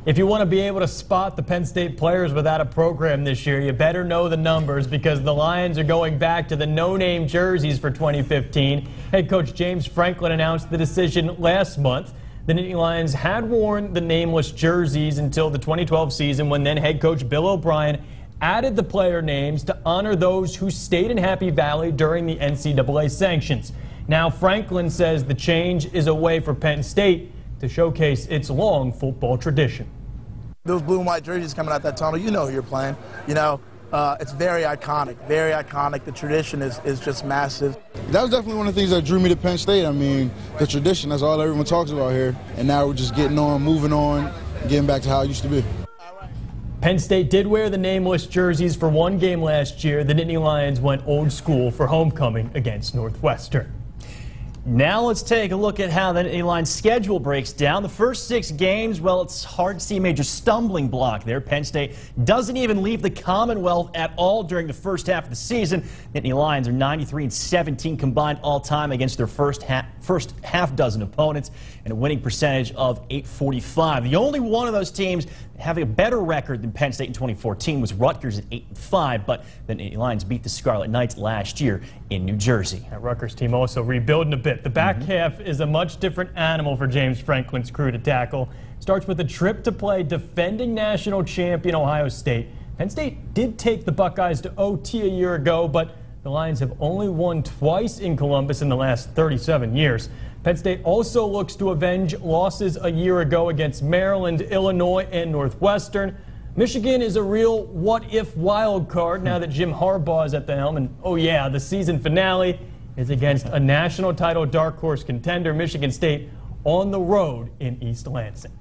If you want to be able to spot the Penn State players without a program this year, you better know the numbers because the Lions are going back to the no-name jerseys for 2015. Head coach James Franklin announced the decision last month. The Nittany Lions had worn the nameless jerseys until the 2012 season when then head coach Bill O'Brien added the player names to honor those who stayed in Happy Valley during the NCAA sanctions. Now Franklin says the change is a way for Penn State to showcase its long football tradition. Those blue and white jerseys coming out that tunnel, you know who you're playing. You know, it's very iconic, very iconic. The tradition is just massive. That was definitely one of the things that drew me to Penn State. I mean, the tradition, that's all everyone talks about here. And now we're just getting on, moving on, getting back to how it used to be. Penn State did wear the nameless jerseys for one game last year. The Nittany Lions went old school for homecoming against Northwestern. Now let's take a look at how the Nittany Lions schedule breaks down. The first 6 games, well, it's hard to see a major stumbling block there. Penn State doesn't even leave the Commonwealth at all during the first half of the season. Nittany Lions are 93-17 combined all-time against their first half dozen opponents and a winning percentage of .845. The only one of those teams having a better record than Penn State in 2014 was Rutgers at 8-5, but the Nittany Lions beat the Scarlet Knights last year in New Jersey. That Rutgers team also rebuilding a bit. The back half is a much different animal for James Franklin's crew to tackle. Starts with a trip to play defending national champion Ohio State. Penn State did take the Buckeyes to OT a year ago, but the Lions have only won twice in Columbus in the last 37 years. Penn State also looks to avenge losses a year ago against Maryland, Illinois, and Northwestern. Michigan is a real what-if wild card now that Jim Harbaugh is at the helm. And, oh yeah, the season finale is against a national title dark horse contender, Michigan State, on the road in East Lansing.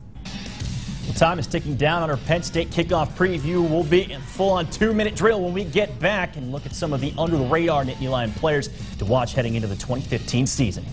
Well, time is ticking down on our Penn State kickoff preview. We'll be in full-on 2-minute drill when we get back and look at some of the under-the-radar Nittany Lion players to watch heading into the 2015 season.